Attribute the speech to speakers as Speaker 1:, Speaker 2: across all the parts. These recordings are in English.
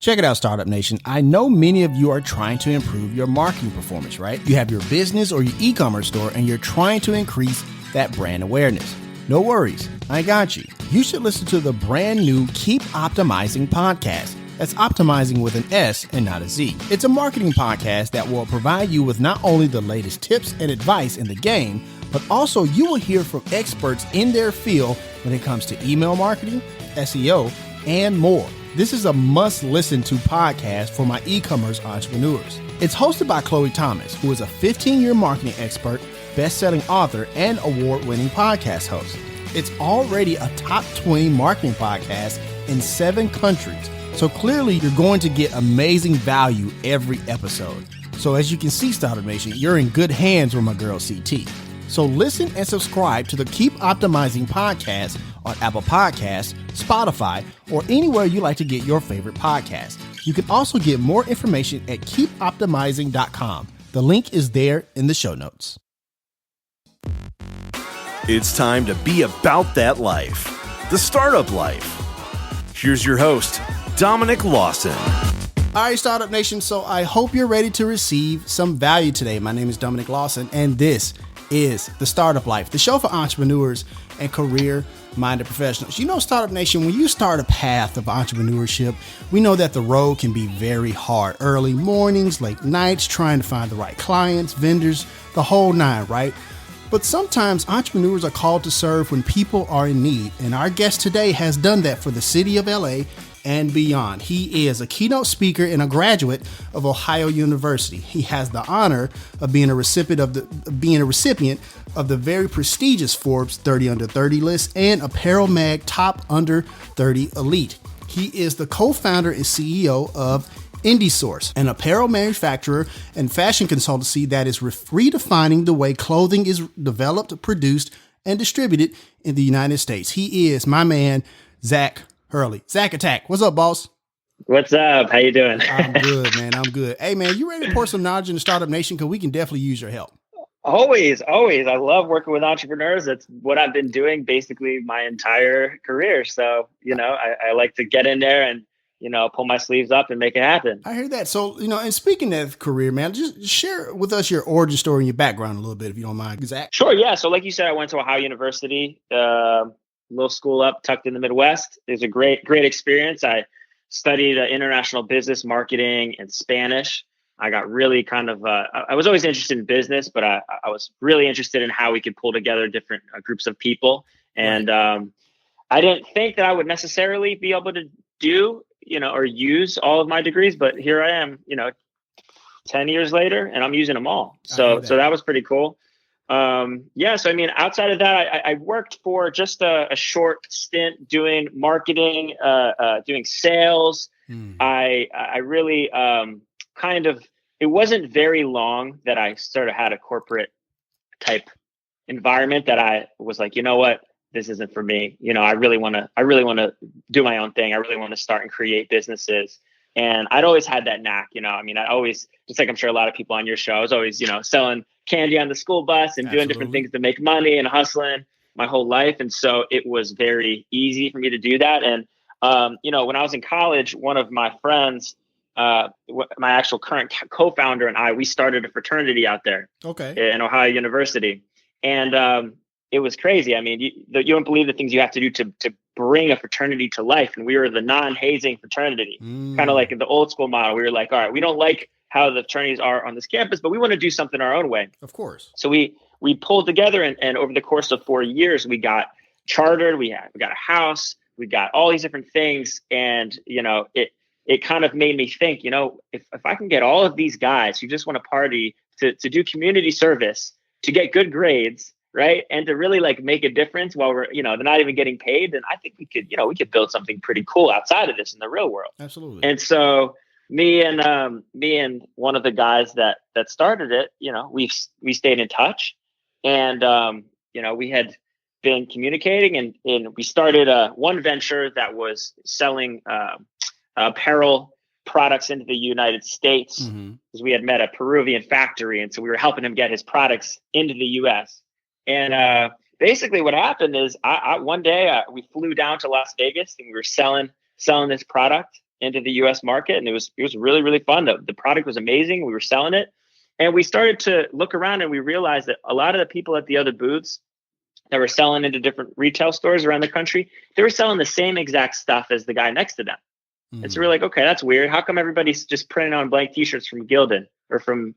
Speaker 1: Check it out, Startup Nation. I know many of you are trying to improve your marketing performance, right? You have your business or your e-commerce store and you're trying to increase that brand awareness. No worries, I got you. You should listen to the brand new Keep Optimizing podcast. That's optimizing with an S and not a Z. It's a marketing podcast that will provide you with not only the latest tips and advice in the game, but also you will hear from experts in their field when it comes to email marketing, SEO, and more. This is a must-listen-to podcast for my e-commerce entrepreneurs. It's hosted by Chloe Thomas, who is a 15-year marketing expert, best-selling author, and award-winning podcast host. It's already a top 20 marketing podcast in 7 countries. So clearly, you're going to get amazing value every episode. So as you can see, Startup Nation, you're in good hands with my girl CT. So listen and subscribe to the Keep Optimizing podcast on Apple Podcasts, Spotify, or anywhere you like to get your favorite podcast. You can also get more information at keepoptimizing.com. The link is there in the show notes.
Speaker 2: It's time to be about that life, the startup life. Here's your host, Dominic Lawson.
Speaker 1: All right, Startup Nation. So I hope you're ready to receive some value today. My name is Dominic Lawson, and this is The Startup Life, the show for entrepreneurs and career-minded professionals. You know, Startup Nation, when you start a path of entrepreneurship, we know that the road can be very hard. Early mornings, late nights, trying to find the right clients, vendors, the whole nine, right? But sometimes entrepreneurs are called to serve when people are in need. And our guest today has done that for the city of LA and beyond. He is a keynote speaker and a graduate of Ohio University. He has the honor of being a recipient of the very prestigious Forbes 30 Under 30 list and Apparel Mag Top Under 30 Elite. He is the co-founder and CEO of IndieSource, an apparel manufacturer and fashion consultancy that is redefining the way clothing is developed, produced, and distributed in the United States. He is my man, Zach Hurley. Zach Attack. What's up, boss?
Speaker 3: What's up? How you doing?
Speaker 1: I'm good, man. I'm good. Hey, man, you ready to pour some knowledge in the Startup Nation? Because we can definitely use your help.
Speaker 3: Always. I love working with entrepreneurs. That's what I've been doing basically my entire career. So, I like to get in there and, pull my sleeves up and make it happen.
Speaker 1: I hear that. So, and speaking of career, man, just share with us your origin story and your background a little bit, if you don't mind, Zach.
Speaker 3: Sure. Yeah. So like you said, I went to Ohio University, little school up tucked in the Midwest. It was a great experience. I studied international business, marketing, and Spanish. I got really I was always interested in business, but I was really interested in how we could pull together different groups of people. And I didn't think that I would necessarily be able to do, or use all of my degrees, but here I am, 10 years later, and I'm using them all. So that was pretty cool. So outside of that, I worked for just a short stint doing marketing, doing sales. I really it wasn't very long that I sort of had a corporate type environment that I was like, you know what, this isn't for me. I really want to do my own thing. I really want to start and create businesses. And I'd always had that knack, I always, just like I'm sure a lot of people on your show, I was always, selling candy on the school bus and doing different things to make money and hustling my whole life. And so it was very easy for me to do that. And, when I was in college, one of my friends, my actual current co-founder and we started a fraternity out there in Ohio University. And it was crazy. I mean, you don't believe the things you have to do to bring a fraternity to life. And we were the non-hazing fraternity, kind of like the old school model. We were like, all right, we don't like how the fraternities are on this campus, but we want to do something our own way. Of course. So we pulled together and over the course of 4 years, we got chartered. We got a house. We got all these different things. And, it kind of made me think, if I can get all of these guys who just want to party to do community service, to get good grades, right, and to really make a difference while we're, they're not even getting paid, then I think we could build something pretty cool outside of this in the real world. Absolutely. And so me and one of the guys that started it, we stayed in touch, and we had been communicating, and we started one venture that was selling apparel products into the United States, because we had met a Peruvian factory. And so we were helping him get his products into the US. And basically what happened is one day we flew down to Las Vegas and we were selling this product. into the US market. And it was really, really fun. The product was amazing. We were selling it. And we started to look around and we realized that a lot of the people at the other booths that were selling into different retail stores around the country, they were selling the same exact stuff as the guy next to them. Mm-hmm. And so we're like, okay, that's weird. How come everybody's just printing on blank t-shirts from Gildan or from,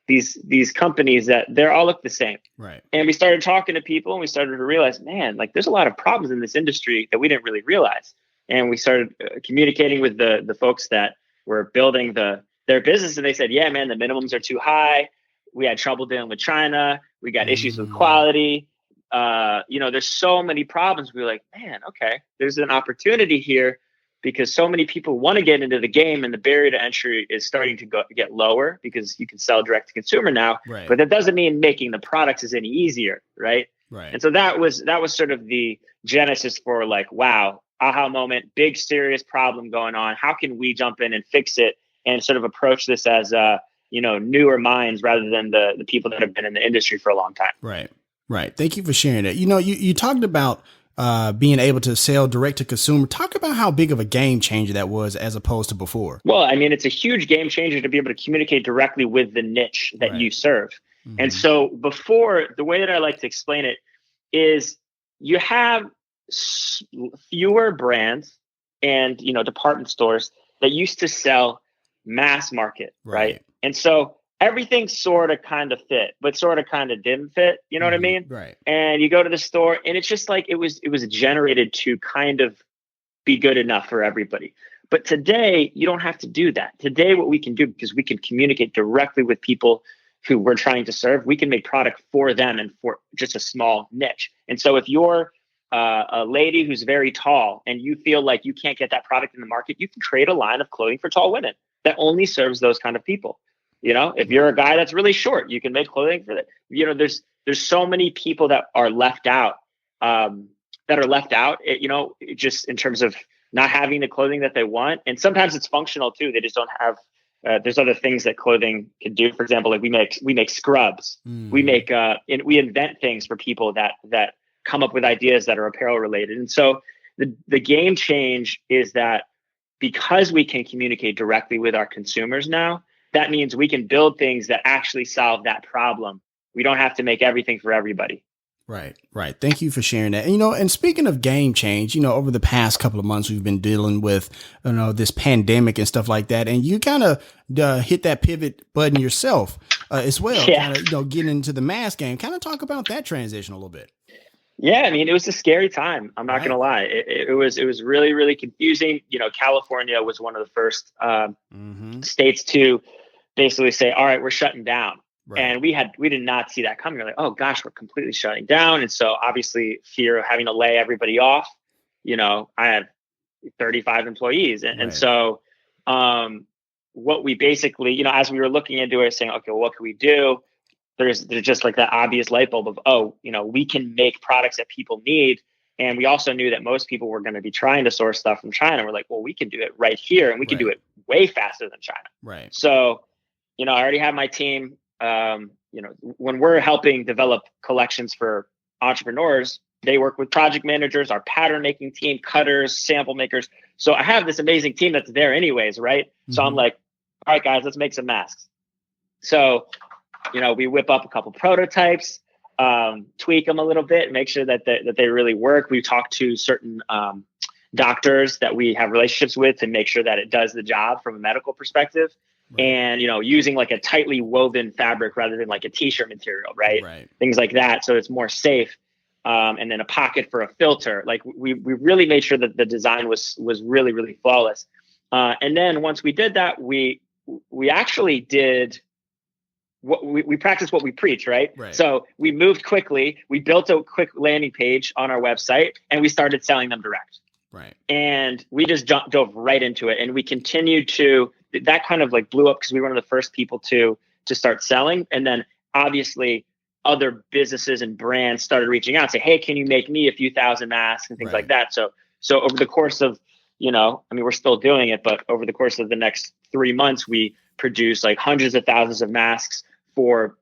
Speaker 3: these companies that they're all look the same.
Speaker 1: Right.
Speaker 3: And we started talking to people and we started to realize, man, like there's a lot of problems in this industry that we didn't really realize. And we started communicating with the folks that were building their business. And they said, yeah, man, the minimums are too high. We had trouble dealing with China. We got issues with quality. There's so many problems. We were like, man, okay, there's an opportunity here because so many people want to get into the game and the barrier to entry is starting to get lower because you can sell direct to consumer now,
Speaker 1: right.
Speaker 3: But that doesn't mean making the products is any easier. Right.
Speaker 1: Right.
Speaker 3: And so that was sort of the genesis for like, wow, aha moment, big, serious problem going on. How can we jump in and fix it and sort of approach this as, newer minds rather than the people that have been in the industry for a long time.
Speaker 1: Right. Right. Thank you for sharing that. You talked about being able to sell direct to consumer. Talk about how big of a game changer that was as opposed to before.
Speaker 3: Well, I mean, it's a huge game changer to be able to communicate directly with the niche that you serve. Mm-hmm. And so before, the way that I like to explain it is you have fewer brands and, department stores that used to sell mass market. Right. And so everything sort of kind of fit, but sort of kind of didn't fit. You know what I mean?
Speaker 1: Right.
Speaker 3: And you go to the store and it's just like it was generated to kind of be good enough for everybody. But today you don't have to do that. Today, what we can do, because we can communicate directly with people who we're trying to serve, we can make product for them and for just a small niche. And so if you're a lady who's very tall and you feel like you can't get that product in the market, you can create a line of clothing for tall women that only serves those kind of people. If you're a guy that's really short, you can make clothing for that. There's so many people that are left out, just in terms of not having the clothing that they want. And sometimes it's functional too. They just don't have, there's other things that clothing can do. For example, like we make scrubs, we we invent things for people that come up with ideas that are apparel related. And so the game change is that because we can communicate directly with our consumers now, that means we can build things that actually solve that problem. We don't have to make everything for everybody.
Speaker 1: Right. Right. Thank you for sharing that. And speaking of game change, over the past couple of months, we've been dealing with, this pandemic and stuff like that. And you kind of hit that pivot button yourself as well,
Speaker 3: yeah.
Speaker 1: Kind of, getting into the mass game. Kind of talk about that transition a little bit.
Speaker 3: Yeah, I mean, it was a scary time. I'm not going to lie. It was really, really confusing. California was one of the first states to basically say, all right, we're shutting down. Right. And we did not see that coming. We're like, oh gosh, we're completely shutting down. And so obviously fear of having to lay everybody off. I have 35 employees. And so what we basically, as we were looking into it, saying, okay, well, what can we do? There's just like that obvious light bulb of, we can make products that people need. And we also knew that most people were going to be trying to source stuff from China. We're like, well, we can do it right here and we can do it way faster than China.
Speaker 1: Right.
Speaker 3: So, I already have my team. When we're helping develop collections for entrepreneurs, they work with project managers, our pattern making team, cutters, sample makers. So I have this amazing team that's there anyways, right? Mm-hmm. So I'm like, all right, guys, let's make some masks. So, we whip up a couple prototypes, tweak them a little bit, make sure that they really work. We talk to certain doctors that we have relationships with to make sure that it does the job from a medical perspective. Right. And, using like a tightly woven fabric rather than like a t-shirt material, right? Things like that. So it's more safe. And then a pocket for a filter. Like we really made sure that the design was really, really flawless. And then once we did that, we actually did what we practiced what we preach, right? So we moved quickly. We built a quick landing page on our website and we started selling them direct.
Speaker 1: Right. And
Speaker 3: we just dove right into it. And we continued that kind of like blew up because we were one of the first people to start selling. And then obviously other businesses and brands started reaching out and say, hey, can you make me a few thousand masks and things like that? So over the course of, we're still doing it, but over the course of the next 3 months, we produced like hundreds of thousands of masks for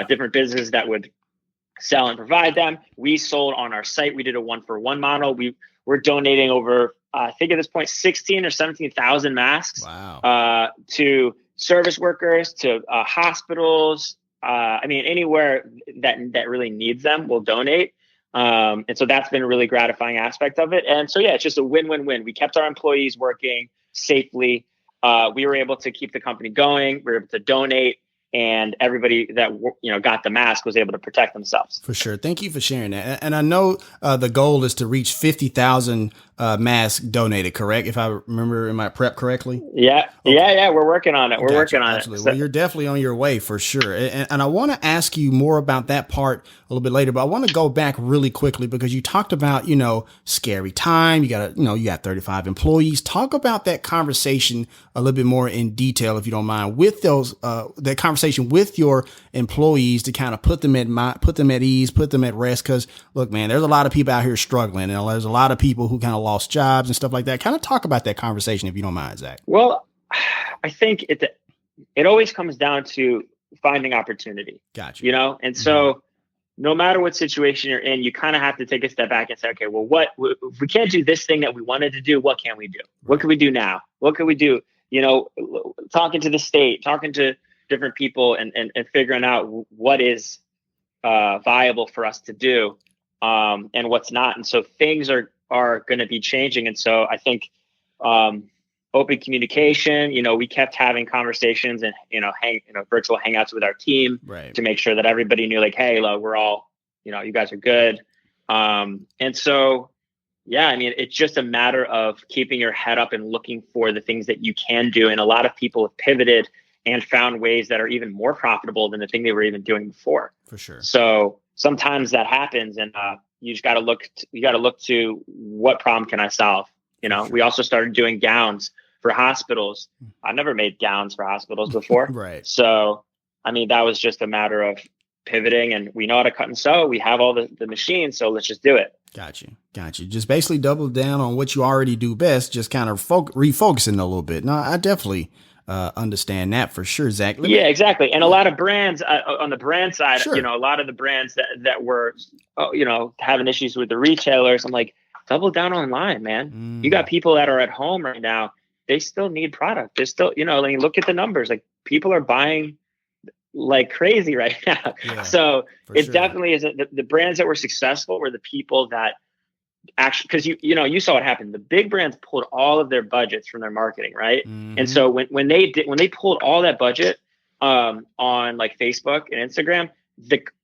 Speaker 3: different businesses that would sell and provide them. We sold on our site. We did a 1-for-1 model. we're donating over, I think at this point, 16 or 17,000 masks.
Speaker 1: Wow.
Speaker 3: To service workers, to hospitals. I mean, anywhere that really needs them, we'll donate. And so that's been a really gratifying aspect of it. And so, yeah, it's just a win-win-win. We kept our employees working safely. We were able to keep the company going. We were able to donate. And everybody that, got the mask was able to protect themselves.
Speaker 1: For sure. Thank you for sharing that. And I know the goal is to reach 50,000 masks donated, correct? If I remember in my prep correctly?
Speaker 3: Yeah. Okay. Yeah. We're working on it. We're working on
Speaker 1: Absolutely.
Speaker 3: it.
Speaker 1: Well, you're definitely on your way for sure. And I want to ask you more about that part a little bit later, but I want to go back really quickly because you talked about, scary time. You got you got 35 employees. Talk about that conversation a little bit more in detail, if you don't mind, with that conversation with your employees to kind of put them at ease, put them at rest. Cause look, man, there's a lot of people out here struggling, and there's a lot of people who kind of lost jobs and stuff like that. Kind of talk about that conversation, if you don't mind, Zach.
Speaker 3: Well, I think it always comes down to finding opportunity.
Speaker 1: Gotcha.
Speaker 3: And so no matter what situation you're in, you kind of have to take a step back and say, okay, well, if we can't do this thing that we wanted to do, what can we do? Right. What can we do now? What can we do? Talking to the state, talking to different people and figuring out what is viable for us to do and what's not. And so things are going to be changing. And so I think open communication, we kept having conversations and, virtual hangouts with our team to make sure that everybody knew, like, hey, look, we're all, you guys are good. And so, yeah, I mean, it's just a matter of keeping your head up and looking for the things that you can do. And a lot of people have pivoted and found ways that are even more profitable than the thing they were even doing before.
Speaker 1: For sure.
Speaker 3: So sometimes that happens, and you just got to look. You got to look to what problem can I solve. Sure. We also started doing gowns for hospitals. I've never made gowns for hospitals before.
Speaker 1: Right.
Speaker 3: So, I mean, that was just a matter of pivoting, and we know how to cut and sew. We have all the machines, so let's just do it.
Speaker 1: Got you. Just basically double down on what you already do best. Just kind of refocusing a little bit. No, I definitely understand that for sure, Zach.
Speaker 3: Yeah, exactly. And a lot of brands on the brand side,
Speaker 1: sure.
Speaker 3: A lot of the brands that were, having issues with the retailers, I'm like, double down online, man. You got people that are at home right now. They still need product. They still, look at the numbers. Like, people are buying like crazy right now. Yeah, so it definitely is. The brands that were successful were the people that actually, because you saw what happened. The big brands pulled all of their budgets from their marketing, right? Mm-hmm. And so when they pulled all that budget on like Facebook and Instagram,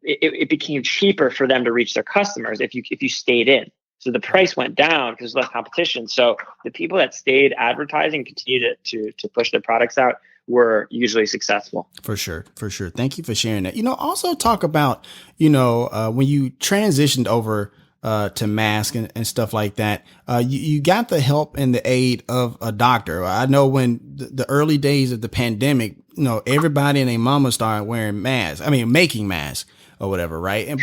Speaker 3: it became cheaper for them to reach their customers if you stayed in. So the price went down because there's less competition. So the people that stayed advertising, continued to push their products out, were usually successful.
Speaker 1: For sure. Thank you for sharing that. Also talk about, when you transitioned over to mask and stuff like that, you got the help and the aid of a doctor. I know when the early days of the pandemic, everybody and their mama started wearing masks. I mean, making masks or whatever, right?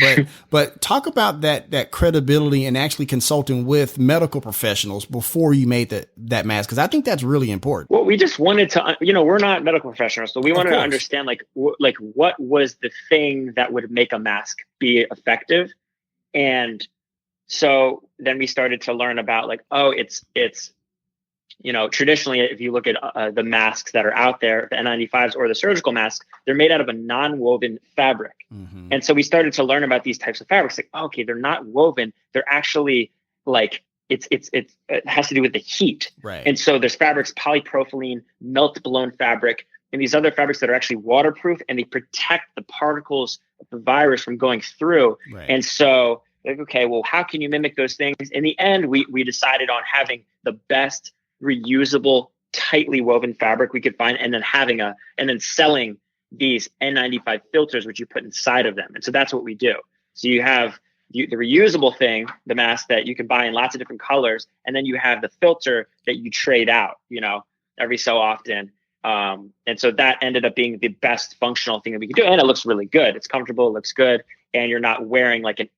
Speaker 1: But talk about that credibility and actually consulting with medical professionals before you made that mask, because I think that's really important.
Speaker 3: Well, we just wanted to, we're not medical professionals, so we wanted to understand like what was the thing that would make a mask be effective. And so then we started to learn about like, it's traditionally, if you look at the masks that are out there, the N95s or the surgical masks, they're made out of a non-woven fabric. Mm-hmm. And so we started to learn about these types of fabrics. Like, okay, they're not woven. They're actually like, it has to do with the heat.
Speaker 1: Right.
Speaker 3: And so there's fabrics, polypropylene, melt blown fabric, and these other fabrics that are actually waterproof, and they protect the particles of the virus from going through. Right. And so, like, okay, well, how can you mimic those things? In the end, we decided on having the best reusable, tightly woven fabric we could find, and then selling these N95 filters, which you put inside of them. And so that's what we do. So you have the reusable thing, the mask that you can buy in lots of different colors, and then you have the filter that you trade out, every so often. And so that ended up being the best functional thing that we could do, and it looks really good. It's comfortable, it looks good, and you're not wearing like a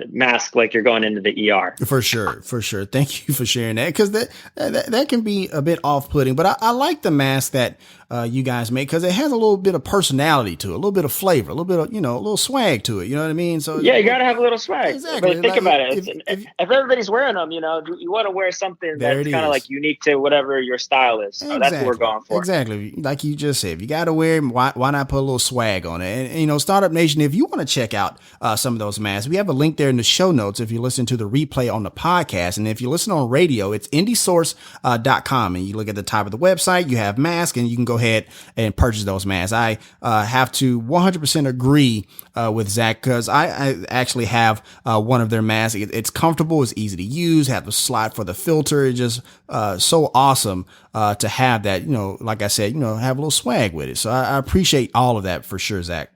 Speaker 3: mask like you're going into the ER.
Speaker 1: For sure. Thank you for sharing that, because that can be a bit off-putting. But I like the mask that you guys make, because it has a little bit of personality to it, a little bit of flavor, a little bit of, a little swag to it. You know what I mean? So
Speaker 3: yeah, you got to have a little swag.
Speaker 1: Exactly.
Speaker 3: But think about it. If everybody's wearing them, you want to wear something that's kind of like unique to whatever your style is. So that's what we're going for.
Speaker 1: Exactly. Like you just said, if you got to wear them, why not put a little swag on it? And Startup Nation, if you want to check out some of those masks, we have a link there in the show notes if you listen to the replay on the podcast. And if you listen on radio, it's indiesource.com. And you look at the top of the website, you have masks, and you can go ahead and purchase those masks. I have to 100% agree with Zach, because I actually have one of their masks. It's comfortable, it's easy to use, have the slot for the filter. It's just so awesome to have that, like I said, have a little swag with it. So I appreciate all of that for sure, Zach.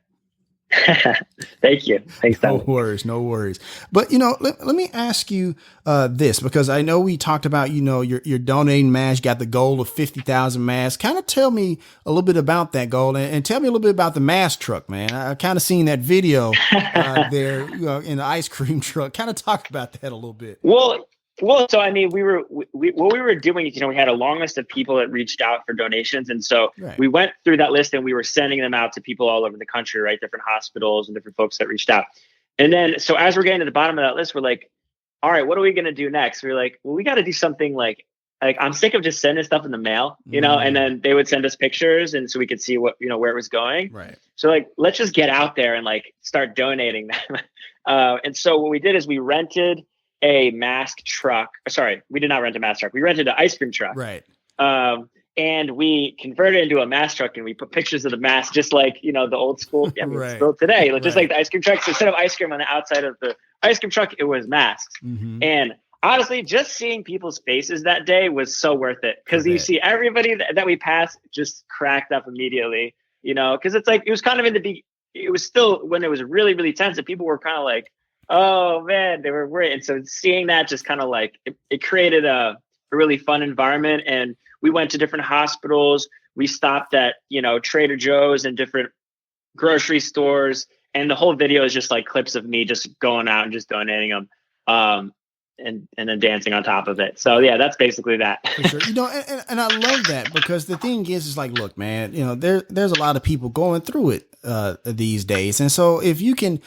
Speaker 3: Thank you. Thanks,
Speaker 1: Dominic. No worries. But, let me ask you this, because I know we talked about, you're donating masks, you got the goal of 50,000 masks. Kind of tell me a little bit about that goal, and tell me a little bit about the mask truck, man. I kind of seen that video there in the ice cream truck. Kind of talk about that a little bit.
Speaker 3: Well, so I mean, what we were doing is, we had a long list of people that reached out for donations, and so we went through that list and we were sending them out to people all over the country, right? Different hospitals and different folks that reached out. And then, so as we're getting to the bottom of that list, we're like, all right, what are we going to do next? We're like, well, we got to do something like I'm sick of just sending stuff in the mail, and then they would send us pictures, and so we could see what, where it was going.
Speaker 1: Right.
Speaker 3: So let's just get out there and start donating them. And so what we did is we rented a mask truck. Sorry, we did not rent a mask truck. We rented an ice cream truck.
Speaker 1: Right.
Speaker 3: And we converted it into a mask truck, and we put pictures of the mask, just like, the old school, still today, just like the ice cream trucks. Instead of ice cream on the outside of the ice cream truck, it was masks. Mm-hmm. And honestly, just seeing people's faces that day was so worth it, because you see everybody that we passed just cracked up immediately, because it's like, it was kind of it was still when it was really, really tense, and people were kind of like, oh man, they were worried. And so seeing that just kind of it created a really fun environment. And we went to different hospitals. We stopped at, Trader Joe's and different grocery stores. And the whole video is just clips of me just going out and just donating them. And then dancing on top of it. So yeah, that's basically that.
Speaker 1: For sure. And I love that, because the thing is look, man, there's a lot of people going through it these days. And so if you can,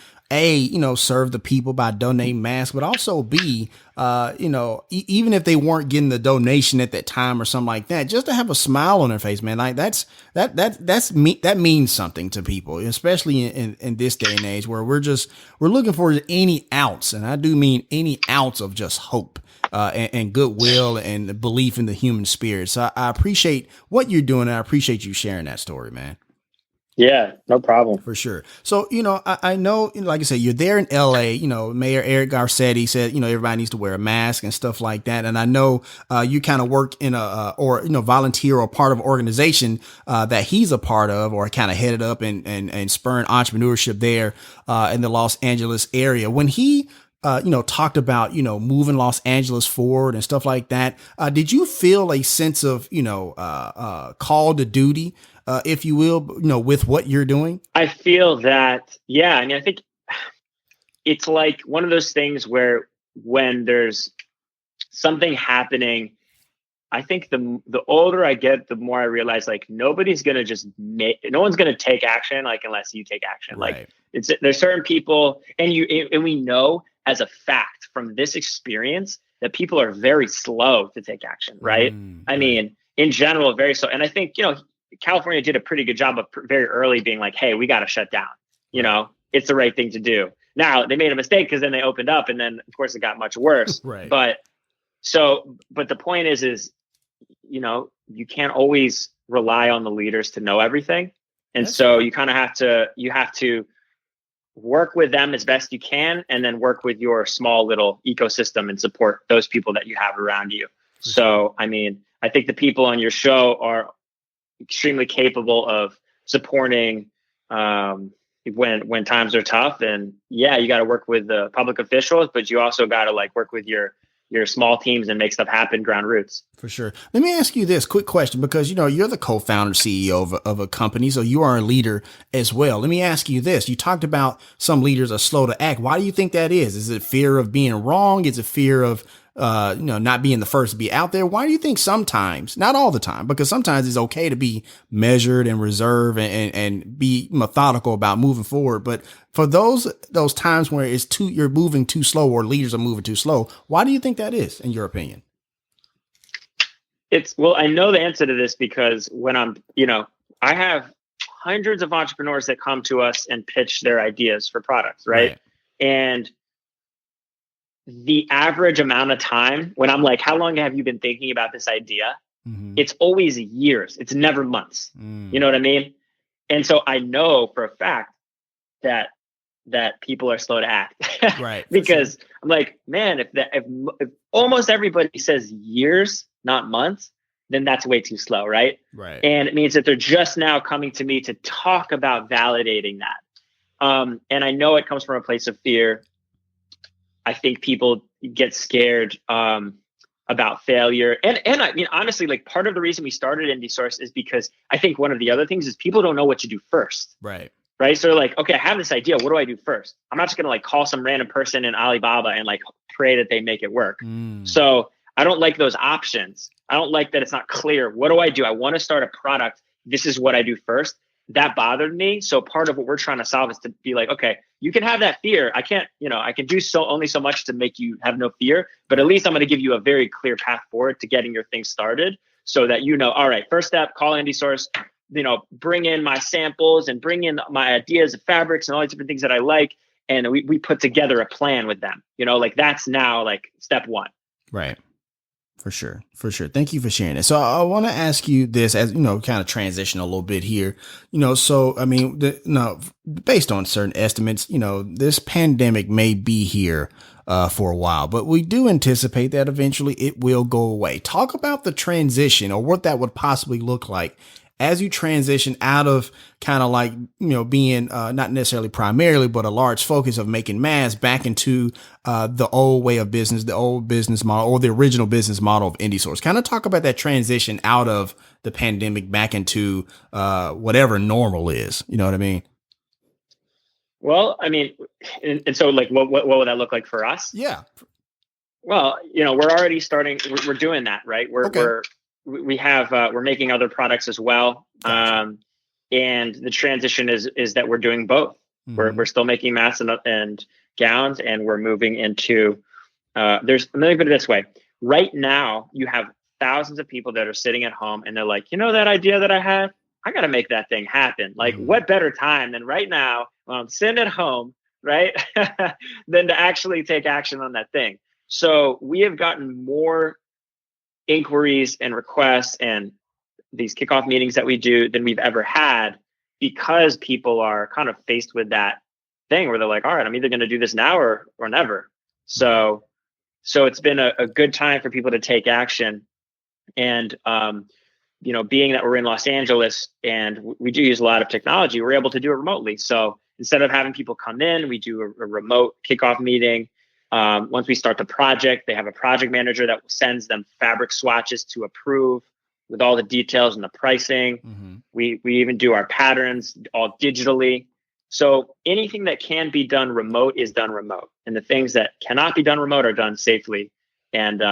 Speaker 1: serve the people by donating masks, but also B, even if they weren't getting the donation at that time or something like that, just to have a smile on their face, man, that means something to people, especially in this day and age where we're looking for any ounce, and I do mean any ounce of just hope and goodwill and belief in the human spirit. So I appreciate what you're doing, and I appreciate you sharing that story, man.
Speaker 3: Yeah, no problem.
Speaker 1: For sure. So, I know, like I said, you're there in LA, Mayor Eric Garcetti said, everybody needs to wear a mask and stuff like that. And I know you kind of work in volunteer or part of an organization that he's a part of, or kind of headed up and spurring entrepreneurship there in the Los Angeles area. When he talked about, moving Los Angeles forward and stuff like that, did you feel a sense of, call to duty, if you will, with what you're doing? I
Speaker 3: feel that, yeah. I mean, I think it's like one of those things where when there's something happening, I think the older I get, the more I realize nobody's going to no one's going to take action unless you take action.
Speaker 1: Right.
Speaker 3: There's certain people, and we know as a fact from this experience that people are very slow to take action. Right. I mean, in general, very slow. And I think, California did a pretty good job of very early being like, hey, we got to shut down. It's the right thing to do. Now, they made a mistake because then they opened up, and then, of course, it got much worse.
Speaker 1: Right.
Speaker 3: But the point is, you can't always rely on the leaders to know everything. And so you kind of have to work with them as best you can, and then work with your small little ecosystem and support those people that you have around you. So, I mean, I think the people on your show are extremely capable of supporting when times are tough. And yeah, you got to work with the public officials, but you also got to work with your your small teams and make stuff happen, ground roots.
Speaker 1: For sure. Let me ask you this quick question, because, you're the co-founder, CEO of a company, so you are a leader as well. Let me ask you this. You talked about some leaders are slow to act. Why do you think that is? Is it fear of being wrong? Is it fear of, not being the first to be out there? Why do you think sometimes, not all the time, because sometimes it's okay to be measured and reserved and be methodical about moving forward. But for those times where you're moving too slow or leaders are moving too slow, why do you think that is, in your opinion?
Speaker 3: I know the answer to this because when I have hundreds of entrepreneurs that come to us and pitch their ideas for products, right? And the average amount of time when I'm like, how long have you been thinking about this idea? Mm-hmm. It's always years. It's never months. You know what I mean? And so I know for a fact that people are slow to act, right? Because sure. I'm like, man, if almost everybody says years, not months, then that's way too slow, right?
Speaker 1: Right.
Speaker 3: And it means that they're just now coming to me to talk about validating that. And I know it comes from a place of fear. I think people get scared about failure. And I mean, honestly, like part of the reason we started Indie Source is because I think one of the other things is people don't know what to do first.
Speaker 1: Right.
Speaker 3: Right. So they're like, okay, I have this idea. What do I do first? I'm not just going to like call some random person in Alibaba and like pray that they make it work. So I don't like those options. I don't like that it's not clear. What do? I want to start a product. This is what I do first. That bothered me. So part of what we're trying to solve is to be like, okay, you can have that fear. I can do only so much to make you have no fear, but at least I'm going to give you a very clear path forward to getting your thing started so that, all right, first step, call Indie Source, bring in my samples and bring in my ideas of fabrics and all these different things that I like. And we put together a plan with them, like that's now like step one.
Speaker 1: Right. For sure. Thank you for sharing it. So I want to ask you this as, kind of transition a little bit here, so, I mean, based on certain estimates, this pandemic may be here for a while, but we do anticipate that eventually it will go away. Talk about the transition or what that would possibly look like as you transition out of kind of like, being not necessarily primarily, but a large focus of making masks back into the old way of business, the old business model or the original business model of Indie Source. Kind of talk about that transition out of the pandemic back into whatever normal is. You know what I mean?
Speaker 3: Well, I mean, and so like, what would that look like for us?
Speaker 1: Yeah.
Speaker 3: Well, we're already starting, we're doing that, right? We're making other products as well.
Speaker 1: Gotcha.
Speaker 3: And the transition is that we're doing both. Mm-hmm. We're still making masks and gowns, and we're moving into, let me put it this way. Right now you have thousands of people that are sitting at home and they're like, that idea that I had, I got to make that thing happen. Like what better time than right now when I'm sitting at home, right? than to actually take action on that thing. So we have gotten more inquiries and requests and these kickoff meetings that we do than we've ever had, because people are kind of faced with that thing where they're like, all right, I'm either going to do this now or never. So it's been a good time for people to take action. And, being that we're in Los Angeles and we do use a lot of technology, we're able to do it remotely. So instead of having people come in, we do a remote kickoff meeting. Once we start the project, they have a project manager that sends them fabric swatches to approve with all the details and the pricing. Mm-hmm. We even do our patterns all digitally. So anything that can be done remote is done remote. And the things that cannot be done remote are done safely. And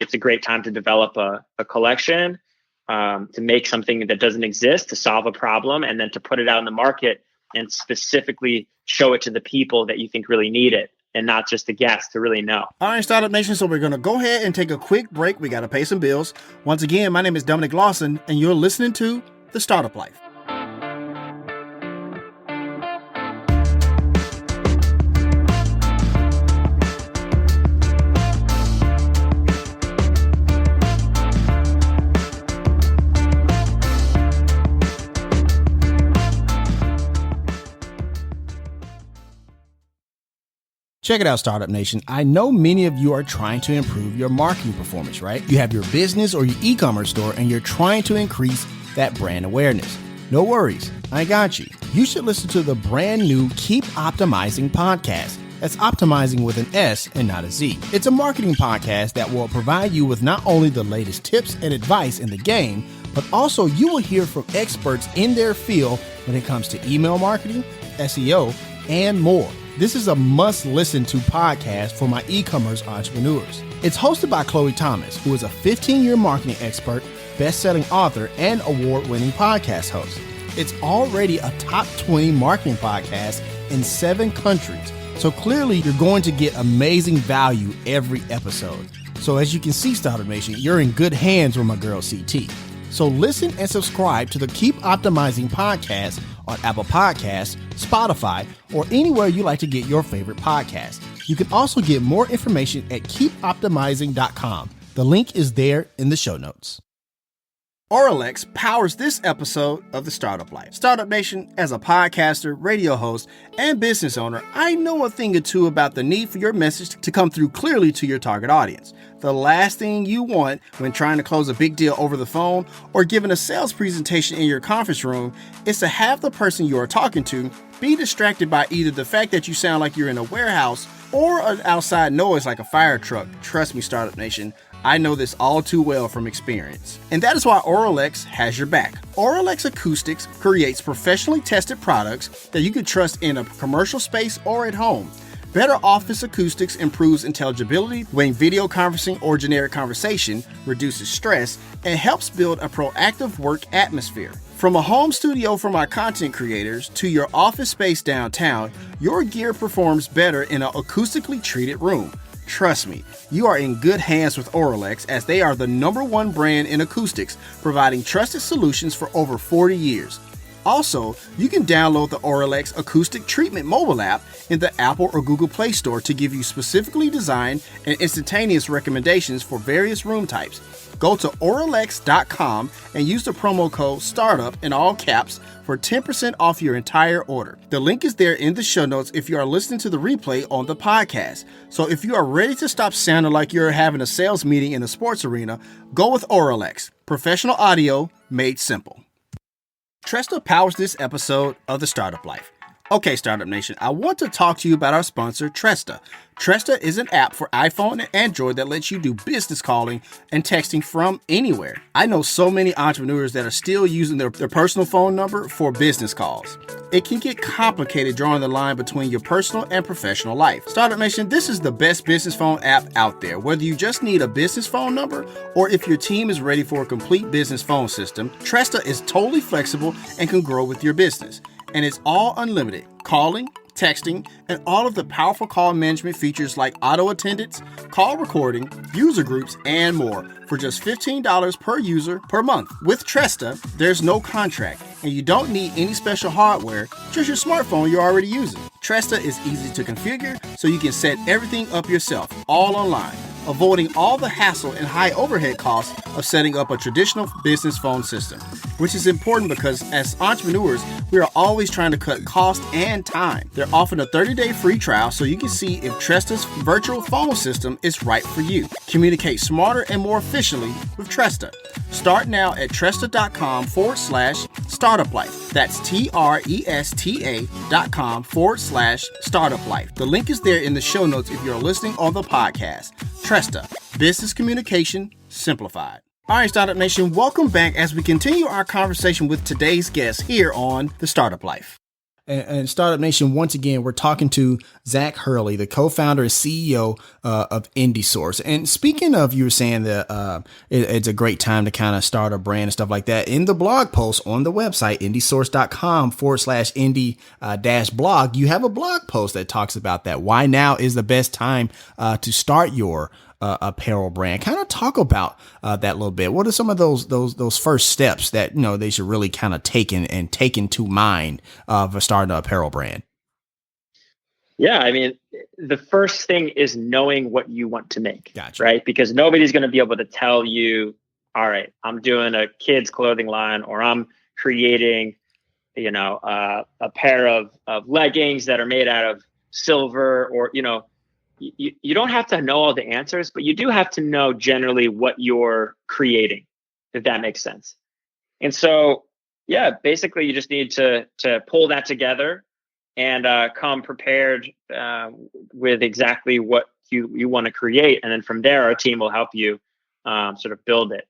Speaker 3: it's a great time to develop a collection, to make something that doesn't exist, to solve a problem, and then to put it out in the market and specifically show it to the people that you think really need it, and not just the guests to really know.
Speaker 1: All right, Startup Nation. So we're going to go ahead and take a quick break. We got to pay some bills. Once again, my name is Dominic Lawson, and you're listening to The Startup Life. Check it out, Startup Nation. I know many of you are trying to improve your marketing performance, right? You have your business or your e-commerce store and you're trying to increase that brand awareness. No worries, I got you. You should listen to the brand new Keep Optimizing podcast. That's optimizing with an S and not a Z. It's a marketing podcast that will provide you with not only the latest tips and advice in the game, but also you will hear from experts in their field when it comes to email marketing, SEO, and more. This is a must-listen-to podcast for my e-commerce entrepreneurs. It's hosted by Chloe Thomas, who is a 15-year marketing expert, best-selling author, and award-winning podcast host. It's already a top 20 marketing podcast in 7 countries. So clearly, you're going to get amazing value every episode. So as you can see, Startup Nation, you're in good hands with my girl CT. So listen and subscribe to the Keep Optimizing podcast on Apple Podcasts, Spotify, or anywhere you like to get your favorite podcast. You can also get more information at keepoptimizing.com. The link is there in the show notes. Oralex powers this episode of The Startup Life. Startup Nation, as a podcaster, radio host, and business owner, I know a thing or two about the need for your message to come through clearly to your target audience. The last thing you want when trying to close a big deal over the phone or giving a sales presentation in your conference room is to have the person you are talking to be distracted by either the fact that you sound like you're in a warehouse or an outside noise like a fire truck. Trust me, Startup Nation, I know this all too well from experience. And that is why Oralex has your back. Oralex Acoustics creates professionally tested products that you can trust in a commercial space or at home. Better office acoustics improves intelligibility when video conferencing or generic conversation, reduces stress, and helps build a proactive work atmosphere. From a home studio for my content creators to your office space downtown, your gear performs better in an acoustically treated room. Trust me, you are in good hands with Oralex as they are the #1 brand in acoustics, providing trusted solutions for over 40 years. Also, you can download the Oralex Acoustic Treatment mobile app in the Apple or Google Play Store to give you specifically designed and instantaneous recommendations for various room types. Go to Oralex.com and use the promo code STARTUP in all caps for 10% off your entire order. The link is there in the show notes if you are listening to the replay on the podcast. So if you are ready to stop sounding like you're having a sales meeting in a sports arena, go with Oralex. Professional audio made simple. Tresta powers this episode of The Startup Life. Okay, Startup Nation, I want to talk to you about our sponsor, Tresta. Tresta is an app for iPhone and Android that lets you do business calling and texting from anywhere. I know so many entrepreneurs that are still using their personal phone number for business calls. It can get complicated drawing the line between your personal and professional life. Startup Nation, this is the best business phone app out there. Whether you just need a business phone number or if your team is ready for a complete business phone system, Tresta is totally flexible and can grow with your business. And it's all unlimited calling, texting, and all of the powerful call management features like auto attendance, call recording, user groups, and more for just $15 per user per month. With Tresta, there's no contract, and you don't need any special hardware, just your smartphone you're already using. Tresta is easy to configure, so you can set everything up yourself, all online, avoiding all the hassle and high overhead costs of setting up a traditional business phone system, which is important because as entrepreneurs, we are always trying to cut cost and time. They're offering a 30-day free trial so you can see if Tresta's virtual phone system is right for you. Communicate smarter and more efficiently with Tresta. Start now at Tresta.com/startuplife. That's TRESTA.com/startuplife. The link is there in the show notes if you're listening on the podcast. Tresta, business communication simplified. All right, Startup Nation, welcome back as we continue our conversation with today's guest here on The Startup Life. And Startup Nation, once again, we're talking to Zach Hurley, the co-founder and CEO of IndieSource. And speaking of, you were saying that it's a great time to kind of start a brand and stuff like that. In the blog post on the website, indiesource.com/indie-blog, you have a blog post that talks about that. Why now is the best time to start your apparel brand. Kind of talk about that a little bit. What are some of those first steps that they should really kind of take into mind for starting an apparel brand?
Speaker 3: Yeah, I mean, the first thing is knowing what you want to make.
Speaker 1: Gotcha.
Speaker 3: Right? Because nobody's going to be able to tell you, all right, I'm doing a kids clothing line, or I'm creating, a pair of leggings that are made out of silver, or you don't have to know all the answers, but you do have to know generally what you're creating, if that makes sense. And so, yeah, basically you just need to pull that together. and come prepared with exactly what you want to create. And then from there, our team will help you sort of build it.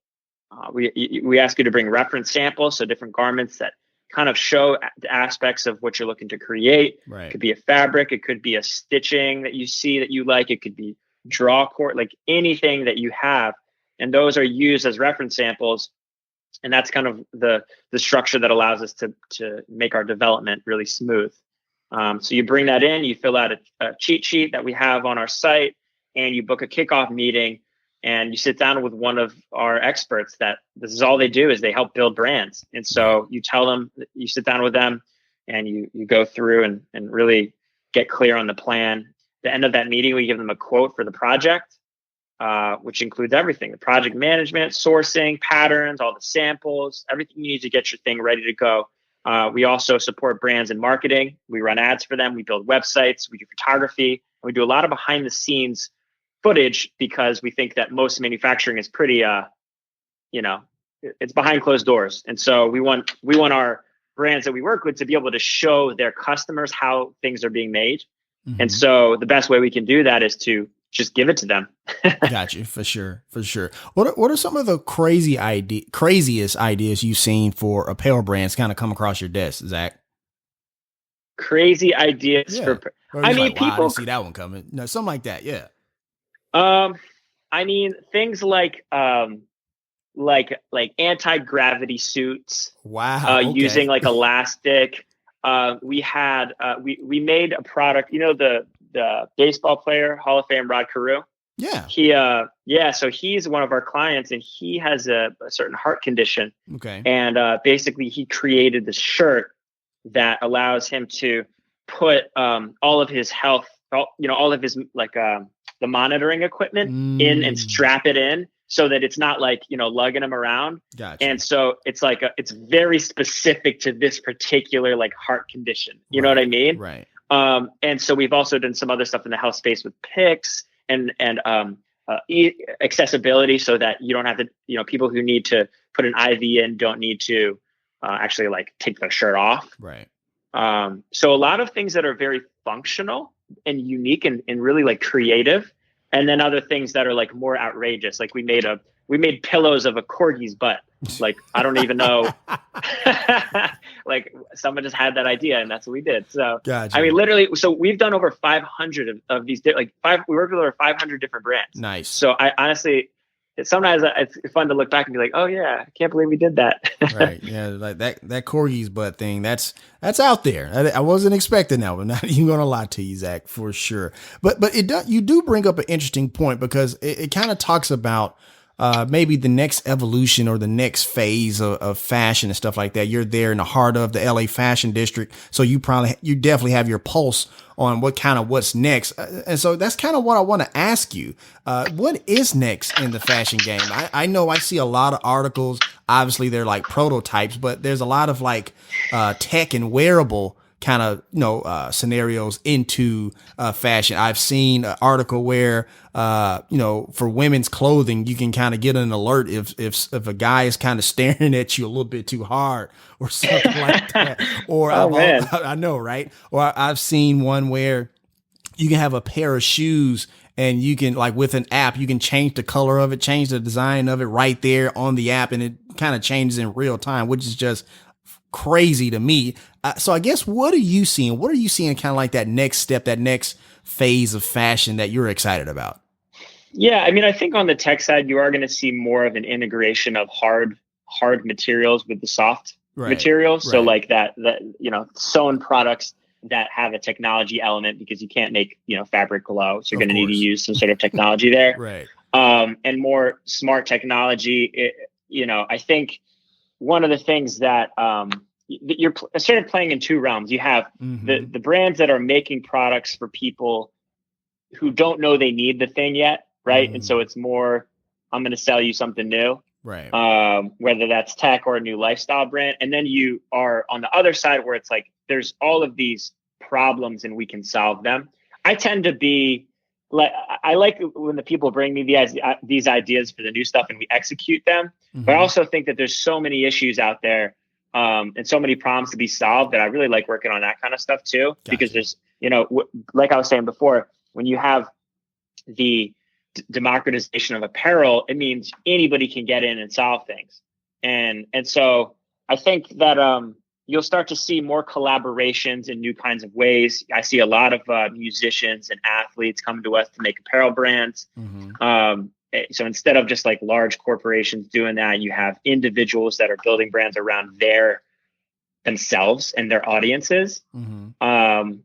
Speaker 3: We ask you to bring reference samples, so different garments that kind of show the aspects of what you're looking to create.
Speaker 1: Right.
Speaker 3: It could be a fabric, it could be a stitching that you see that you like, it could be draw cord, like anything that you have. And those are used as reference samples. And that's kind of the structure that allows us to make our development really smooth. So you bring that in, you fill out a cheat sheet that we have on our site, and you book a kickoff meeting, and you sit down with one of our experts that this is all they do is they help build brands. And so you tell them, you sit down with them, and you go through and really get clear on the plan. At the end of that meeting, we give them a quote for the project, which includes everything: the project management, sourcing, patterns, all the samples, everything you need to get your thing ready to go. We also support brands and marketing. We run ads for them. We build websites. We do photography. And we do a lot of behind the scenes footage, because we think that most manufacturing is pretty, it's behind closed doors. And so we want our brands that we work with to be able to show their customers how things are being made. Mm-hmm. And so the best way we can do that is to just give it to them.
Speaker 1: Got you. For sure. What are some of the craziest ideas you've seen for apparel brands kind of come across your desk, Zach?
Speaker 3: Crazy ideas for, I mean,
Speaker 1: like, wow,
Speaker 3: people,
Speaker 1: I didn't see that one coming. No, something like that. Yeah.
Speaker 3: I mean, things like anti-gravity suits.
Speaker 1: Wow. Okay.
Speaker 3: Using like elastic. We made a product, the baseball player, Hall of Fame, Rod Carew.
Speaker 1: Yeah.
Speaker 3: So he's one of our clients, and he has a certain heart condition.
Speaker 1: Okay.
Speaker 3: And basically he created this shirt that allows him to put all of his health, all of his the monitoring equipment in and strap it in, so that it's not like, lugging him around.
Speaker 1: Gotcha.
Speaker 3: And so it's like it's very specific to this particular like heart condition. You know what I mean?
Speaker 1: Right.
Speaker 3: And so we've also done some other stuff in the health space with picks and accessibility, so that you don't have to, people who need to put an IV in don't need to actually like take their shirt off.
Speaker 1: Right.
Speaker 3: So a lot of things that are very functional and unique and really like creative. And then other things that are like more outrageous. Like we made pillows of a corgi's butt. Like, I don't even know. Like someone just had that idea, and that's what we did. So,
Speaker 1: gotcha.
Speaker 3: I mean, literally, so we've done over 500 of these, we work with over 500 different brands.
Speaker 1: Nice.
Speaker 3: So I honestly, sometimes it's fun to look back and be like, oh yeah, I can't believe we did that.
Speaker 1: Right. Yeah. Like that corgi's butt thing. That's out there. I wasn't expecting that one. Not even going to lie to you, Zach, for sure. But you do bring up an interesting point, because it kind of talks about maybe the next evolution or the next phase of fashion and stuff like that. You're there in the heart of the LA fashion district. So you definitely have your pulse on what's next. And so that's kind of what I want to ask you. What is next in the fashion game? I know I see a lot of articles. Obviously they're like prototypes, but there's a lot of like tech and wearable kind of, scenarios into fashion. I've seen an article where, for women's clothing, you can kind of get an alert if a guy is kind of staring at you a little bit too hard or something like that. Or I know, right? Or I've seen one where you can have a pair of shoes, and you can, like, with an app, you can change the color of it, change the design of it right there on the app, and it kind of changes in real time, which is just crazy to me. So I guess, what are you seeing? What are you seeing kind of like that next step, that next phase of fashion that you're excited about?
Speaker 3: Yeah, I mean, I think on the tech side, you are going to see more of an integration of hard materials with the soft materials. So like that, sewn products that have a technology element, because you can't make, fabric glow. So you're going to need to use some sort of technology there.
Speaker 1: Right.
Speaker 3: And more smart technology. I think one of the things that you're sort of playing in two realms. You have the brands that are making products for people who don't know they need the thing yet. Right. And so it's more, I'm going to sell you something new.
Speaker 1: Right.
Speaker 3: Whether that's tech or a new lifestyle brand. And then you are on the other side where it's like, there's all of these problems and we can solve them. I tend to be like, I like when the people bring me these ideas for the new stuff and we execute them. But I also think that there's so many issues out there and so many problems to be solved that I really like working on that kind of stuff too.
Speaker 1: Gotcha.
Speaker 3: Because there's, like I was saying before, when you have the democratization of apparel, it means anybody can get in and solve things. And so I think that you'll start to see more collaborations in new kinds of ways. I see a lot of musicians and athletes come to us to make apparel brands. Mm-hmm. So instead of just like large corporations doing that, you have individuals that are building brands around themselves and their audiences. Mm-hmm.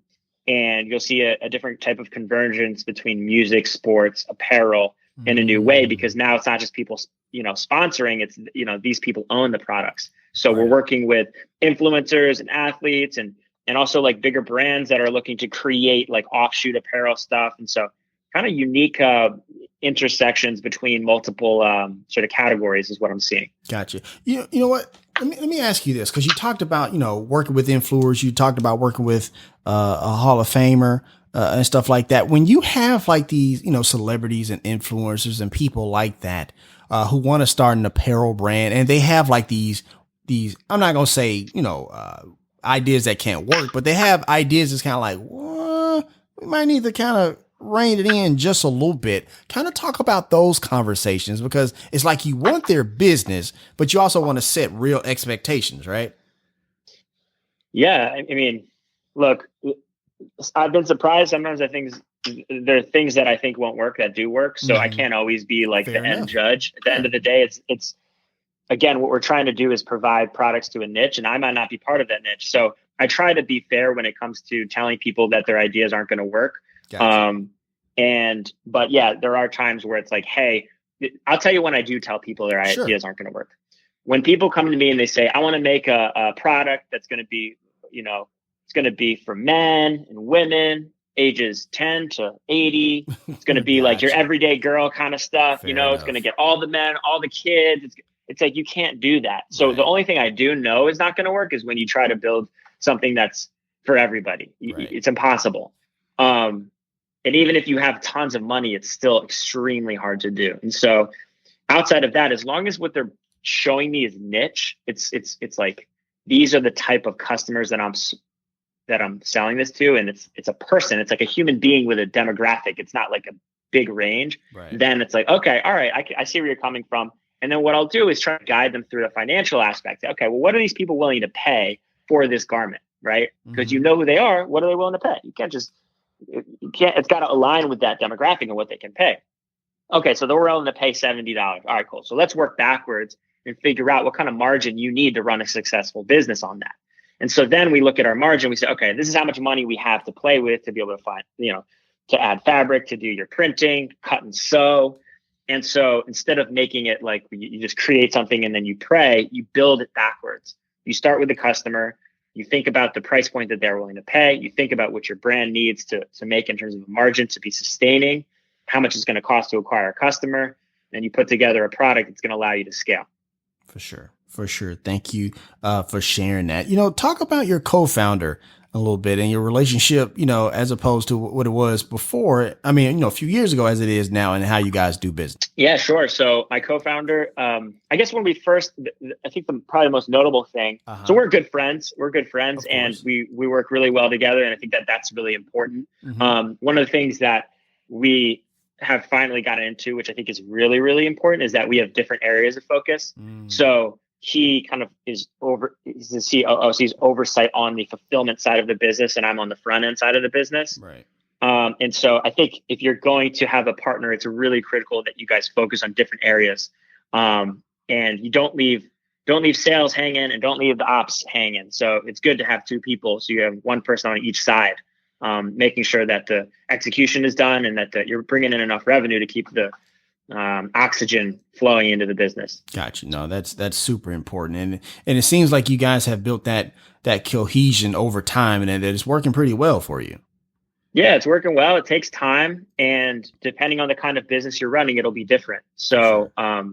Speaker 3: And you'll see a different type of convergence between music, sports, apparel in a new way, because now it's not just people, sponsoring, it's, these people own the products. So we're working with influencers and athletes and also like bigger brands that are looking to create like offshoot apparel stuff. And so kind of unique intersections between multiple sort of categories is what I'm seeing.
Speaker 1: Gotcha. You know what? Let me ask you this, because you talked about, working with influencers, you talked about working with a Hall of Famer and stuff like that. When you have like these, celebrities and influencers and people like that who want to start an apparel brand, and they have like these, I'm not going to say, ideas that can't work, but they have ideas that's kind of like, well, we might need to kind of rein it in just a little bit. Kind of talk about those conversations, because it's like you want their business, but you also want to set real expectations, right?
Speaker 3: Yeah. I mean, look, I've been surprised. Sometimes there are things that I think won't work that do work. So I can't always be like Fair enough. End judge. At the end of the day, it's again, what we're trying to do is provide products to a niche, and I might not be part of that niche. So I try to be fair when it comes to telling people that their ideas aren't going to work. Gotcha. But yeah, there are times where it's like, hey, I'll tell you when I do tell people their ideas aren't going to work. When people come to me and they say, I want to make a product that's going to be, it's going to be for men and women ages 10 to 80. It's going to be like your everyday girl kind of stuff. Fair enough. It's going to get all the men, all the kids. It's like, you can't do that. So the only thing I do know is not going to work is when you try to build something that's for everybody. Right. It's impossible. And even if you have tons of money, it's still extremely hard to do. And so outside of that, as long as what they're showing me is niche, it's like, these are the type of customers that I'm selling this to. And it's a person, it's like a human being with a demographic. It's not like a big range. Right. Then it's like, okay, all right, I see where you're coming from. And then what I'll do is try to guide them through the financial aspect. Okay, well, what are these people willing to pay for this garment, right? Because you know who they are. What are they willing to pay? It's got to align with that demographic and what they can pay. Okay, so they're willing to pay $70. All right, cool. So let's work backwards and figure out what kind of margin you need to run a successful business on that. And so then we look at our margin. We say, okay, this is how much money we have to play with to be able to find, to add fabric, to do your printing, cut and sew. And so instead of making it like you just create something and then you pray, you build it backwards. You start with the customer. You think about the price point that they're willing to pay. You think about what your brand needs to make in terms of a margin to be sustaining, how much it's going to cost to acquire a customer. And you put together a product that's going to allow you to scale. For sure. Thank you for sharing that. Talk about your co-founder a little bit and your relationship, as opposed to what it was before. I mean, a few years ago as it is now, and how you guys do business. Yeah, sure. So my co-founder, I guess when we first, I think probably the most notable thing. So we're good friends. And we work really well together. And I think that's really important. Mm-hmm. One of the things that we have finally gotten into, which I think is really, really important, is that we have different areas of focus. So he kind of he's the COO, so he's oversight on the fulfillment side of the business, and I'm on the front end side of the business.
Speaker 1: Right.
Speaker 3: And so I think if you're going to have a partner, it's really critical that you guys focus on different areas. And you don't leave sales hanging and don't leave the ops hanging. So it's good to have two people. So you have one person on each side, making sure that the execution is done and that you're bringing in enough revenue to keep the oxygen flowing into the business.
Speaker 1: Gotcha. No, that's super important. And it seems like you guys have built that cohesion over time, and that it's working pretty well for you.
Speaker 3: Yeah, it's working well. It takes time, and depending on the kind of business you're running, it'll be different. So, I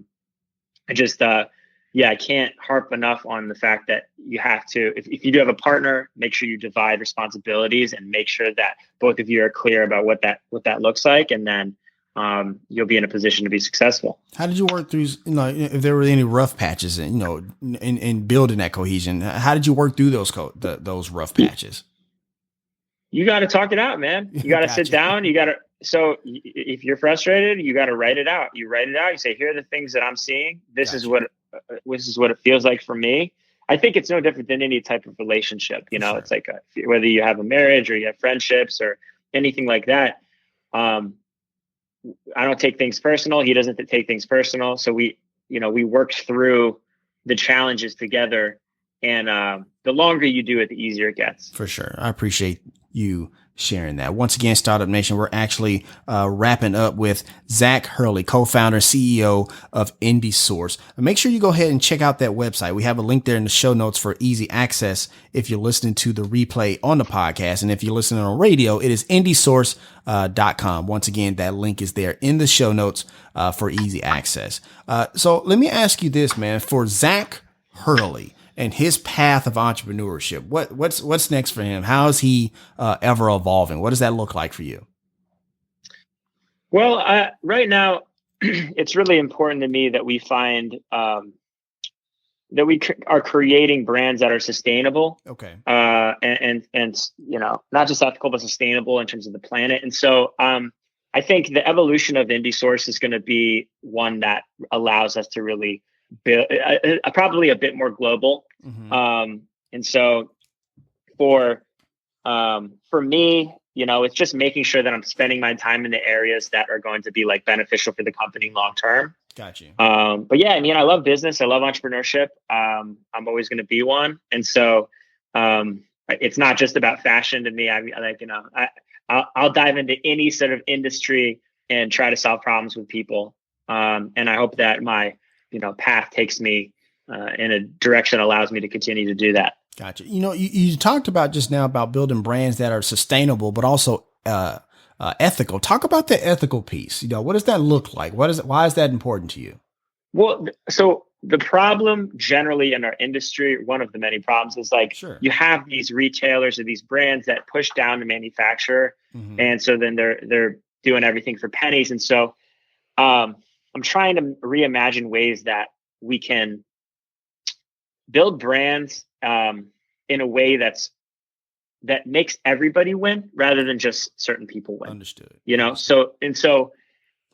Speaker 3: can't harp enough on the fact that you have to, if you do have a partner, make sure you divide responsibilities and make sure that both of you are clear about what that looks like. And then, you'll be in a position to be successful.
Speaker 1: How did you work through, if there were any rough patches and, in building that cohesion? How did you work through those rough patches?
Speaker 3: You got to talk it out, man. You got to sit down. So if you're frustrated, you got to write it out. You write it out. You say, here are the things that I'm seeing. This is what it feels like for me. I think it's no different than any type of relationship. Sure. It's like whether you have a marriage or you have friendships or anything like that. I don't take things personal. He doesn't take things personal. So we worked through the challenges together, and the longer you do it, the easier it gets.
Speaker 1: For sure. I appreciate you sharing that. Once again, Startup Nation, we're actually wrapping up with Zach Hurley, co-founder, CEO of IndieSource. Make sure you go ahead and check out that website. We have a link there in the show notes for easy access if you're listening to the replay on the podcast. And if you're listening on radio, it is indiesource.com. Once again, that link is there in the show notes for easy access. So let me ask you this, man. For Zach Hurley and his path of entrepreneurship, what's next for him? How is he ever evolving? What does that look like for you?
Speaker 3: Well, right now, it's really important to me that we find that we are creating brands that are sustainable.
Speaker 1: Okay.
Speaker 3: And not just ethical, but sustainable in terms of the planet. And so I think the evolution of IndieSource is going to be one that allows us to really build probably a bit more global. Mm-hmm. And so for me, it's just making sure that I'm spending my time in the areas that are going to be like beneficial for the company long term.
Speaker 1: Got you.
Speaker 3: But yeah, I love business. I love entrepreneurship. I'm always going to be one. And so it's not just about fashion to me. I'll dive into any sort of industry and try to solve problems with people. And I hope that my path takes me in a direction that allows me to continue to do that.
Speaker 1: Gotcha. You talked about just now about building brands that are sustainable, but also ethical. Talk about the ethical piece. What does that look like? Why is that important to you?
Speaker 3: Well, so the problem generally in our industry, one of the many problems is
Speaker 1: Sure.
Speaker 3: You have these retailers or these brands that push down the manufacturer. Mm-hmm. And so then they're doing everything for pennies. And so I'm trying to reimagine ways that we can build brands in a way that makes everybody win rather than just certain people win.
Speaker 1: Understood.
Speaker 3: So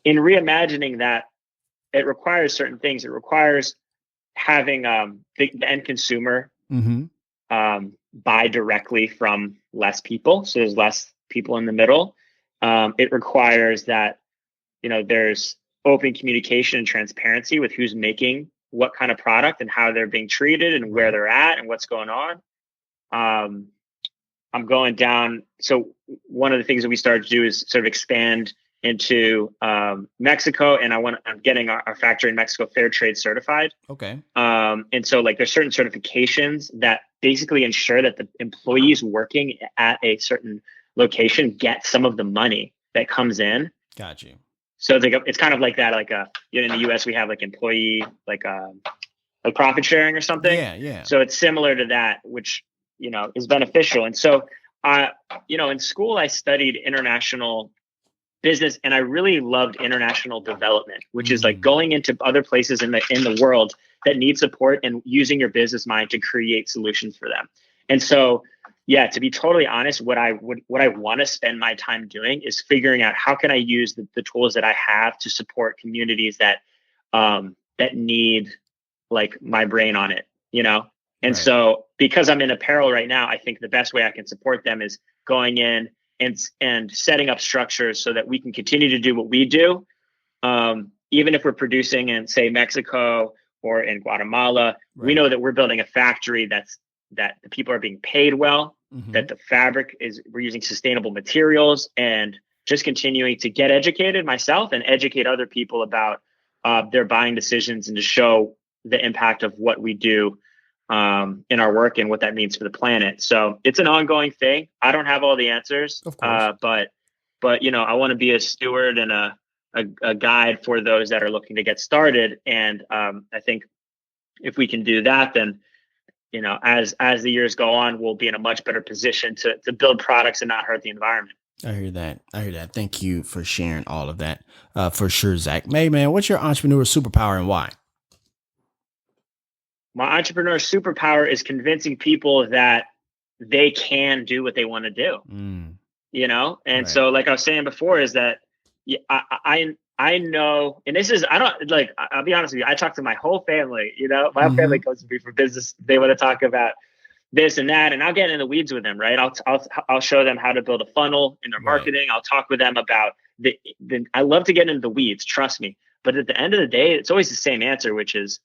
Speaker 3: in reimagining that, it requires certain things. It requires having the end consumer
Speaker 1: mm-hmm.
Speaker 3: Buy directly from less people. So there's less people in the middle. It requires that, there's open communication and transparency with who's making what kind of product and how they're being treated and where they're at and what's going on. I'm going down. So one of the things that we started to do is sort of expand into Mexico, and I'm getting our factory in Mexico fair trade certified.
Speaker 1: Okay.
Speaker 3: And so there's certain certifications that basically ensure that the employees working at a certain location get some of the money that comes in.
Speaker 1: Got you.
Speaker 3: So it's kind of like that, in the US we have employee, like profit sharing or something.
Speaker 1: Yeah.
Speaker 3: So it's similar to that, which, is beneficial. And so, in school I studied international business, and I really loved international development, which is going into other places in the world that need support and using your business mind to create solutions for them. And so, yeah, to be totally honest, what I want to spend my time doing is figuring out how can I use the tools that I have to support communities that need my brain on it, And so because I'm in apparel right now, I think the best way I can support them is going in and setting up structures so that we can continue to do what we do. Even if we're producing in, say, Mexico or in Guatemala, we know that we're building a factory that the people are being paid well, that the fabric we're using sustainable materials, and just continuing to get educated myself and educate other people about their buying decisions and to show the impact of what we do in our work and what that means for the planet. So it's an ongoing thing. I don't have all the answers,
Speaker 1: of course.
Speaker 3: But I want to be a steward and a guide for those that are looking to get started. And I think if we can do that, then as the years go on, we'll be in a much better position to build products and not hurt the environment.
Speaker 1: I hear that. Thank you for sharing all of that. For sure, Zach. Hey, man, what's your entrepreneur superpower and why?
Speaker 3: My entrepreneur superpower is convincing people that they can do what they want to do, And right. So like I was saying before is that I know, and this is, I'll be honest with you. I talk to my whole family, my family comes to me for business. They want to talk about this and that, and I'll get in the weeds with them, right? I'll show them how to build a funnel in their marketing. Right. I'll talk with them about I love to get into the weeds, trust me. But at the end of the day, it's always the same answer, which is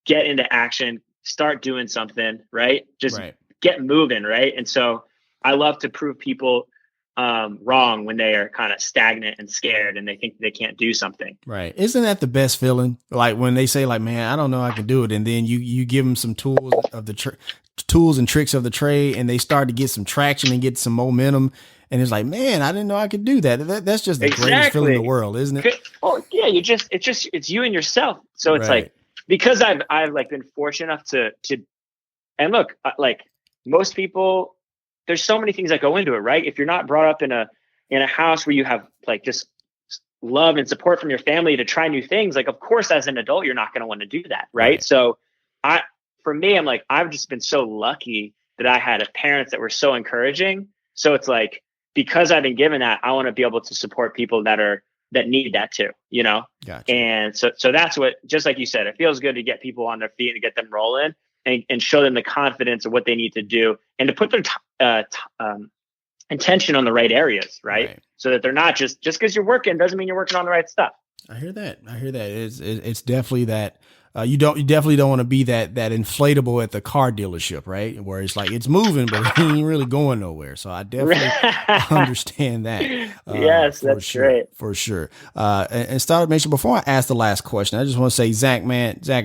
Speaker 3: get into action, start doing something, right? Just get moving, right? And so I love to prove people wrong when they are kind of stagnant and scared and they think they can't do something.
Speaker 1: Right. Isn't that the best feeling? Like when they say like, man, I don't know I can do it. And then you give them some tools of the tools and tricks of the trade and they start to get some traction and get some momentum. And it's like, man, I didn't know I could do that. That's just the greatest feeling in the world, isn't it?
Speaker 3: Oh yeah. It's you and yourself. So it's like, because I've like been fortunate enough to, and look, like most people, there's so many things that go into it, right? If you're not brought up in a house where you have like just love and support from your family to try new things, like of course as an adult you're not going to want to do that, right? So for me, I'm like, I've just been so lucky that I had parents that were so encouraging. So it's like, because I've been given that, I want to be able to support people that need that too, Gotcha. And so that's what, just like you said, it feels good to get people on their feet and get them rolling and show them the confidence of what they need to do and to put their intention on the right areas, right? So that they're not just because you're working doesn't mean you're working on the right stuff.
Speaker 1: I hear that. It's definitely that. You definitely don't want to be that inflatable at the car dealership, right? Where it's like, it's moving, but it ain't really going nowhere. So I definitely understand that.
Speaker 3: Yes, that's great.
Speaker 1: For sure. And Startup Nation, before I ask the last question, I just want to say, Zach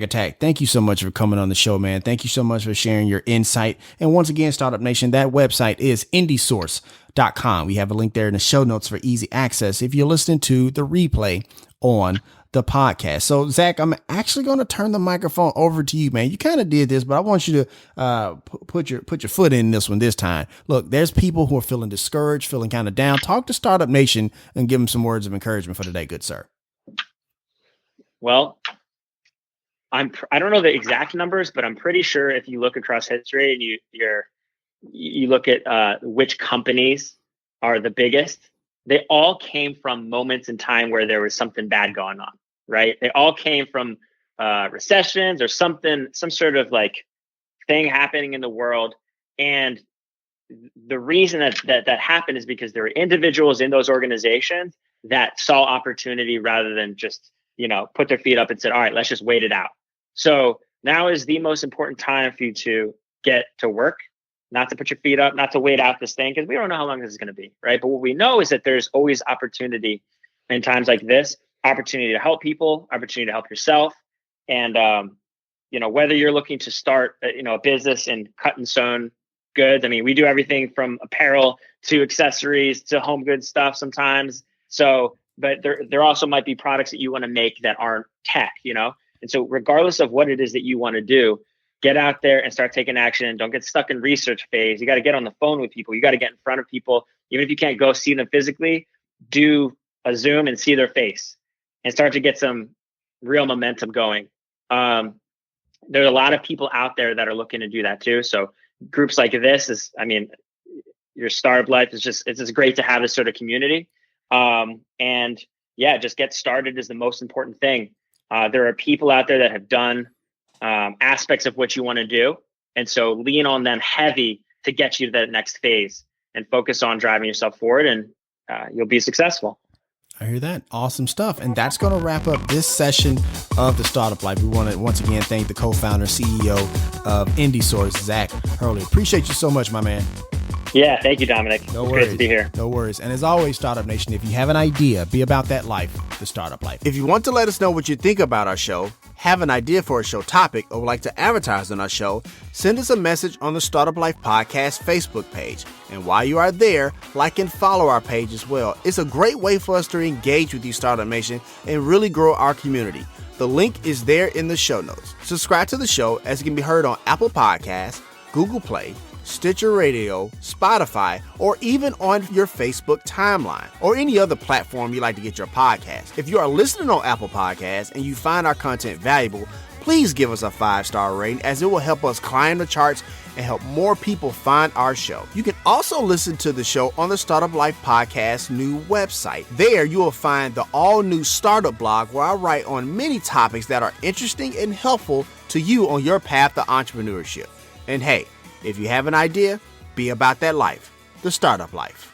Speaker 1: Attack, thank you so much for coming on the show, man. Thank you so much for sharing your insight. And once again, Startup Nation, that website is indiesource.com. We have a link there in the show notes for easy access if you're listening to the replay on the podcast. So Zach, I'm actually going to turn the microphone over to you, man. You kind of did this, but I want you to put your foot in this one this time. Look, there's people who are feeling discouraged, feeling kind of down. Talk to Startup Nation and give them some words of encouragement for today, good sir.
Speaker 3: Well, I don't know the exact numbers, but I'm pretty sure if you look across history and you look at which companies are the biggest, they all came from moments in time where there was something bad going on. Right? They all came from recessions or some sort of like thing happening in the world. And the reason that happened is because there were individuals in those organizations that saw opportunity rather than just, put their feet up and said, all right, let's just wait it out. So now is the most important time for you to get to work, not to put your feet up, not to wait out this thing, because we don't know how long this is going to be. Right? But what we know is that there's always opportunity in times like this. Opportunity to help people, opportunity to help yourself. And, whether you're looking to start, a business in cut and sewn goods. I mean, we do everything from apparel to accessories to home goods stuff sometimes. So, but there also might be products that you want to make that aren't tech, And so regardless of what it is that you want to do, get out there and start taking action. Don't get stuck in research phase. You got to get on the phone with people. You got to get in front of people. Even if you can't go see them physically, do a Zoom and see their face. And start to get some real momentum going. There's a lot of people out there that are looking to do that too. So groups like this your startup life is it's just great to have this sort of community. Just get started is the most important thing. There are people out there that have done aspects of what you want to do. And so lean on them heavy to get you to that next phase and focus on driving yourself forward and you'll be successful.
Speaker 1: I hear that. Awesome stuff. And that's going to wrap up this session of The Startup Life. We want to once again thank the co-founder, CEO of IndieSource, Zach Hurley. Appreciate you so much, my man.
Speaker 3: Yeah, thank you, Dominic.
Speaker 1: No worries.
Speaker 3: Great to be here.
Speaker 1: No worries. And as always, Startup Nation, if you have an idea, be about that life, the startup life. If you want to let us know what you think about our show, have an idea for a show topic, or would like to advertise on our show, send us a message on the Startup Life Podcast Facebook page. And while you are there, like and follow our page as well. It's a great way for us to engage with you, Startup Nation, and really grow our community. The link is there in the show notes. Subscribe to the show as it can be heard on Apple Podcasts, Google Play, Stitcher Radio, Spotify, or even on your Facebook timeline or any other platform you like to get your podcast. If you are listening on Apple Podcasts and you find our content valuable, please give us a 5-star rating, as it will help us climb the charts and help more people find our show. You can also listen to the show on the Startup Life Podcast new website. There you will find the all-new Startup blog, where I write on many topics that are interesting and helpful to you on your path to entrepreneurship. And hey, if you have an idea, be about that life, the Startup Life.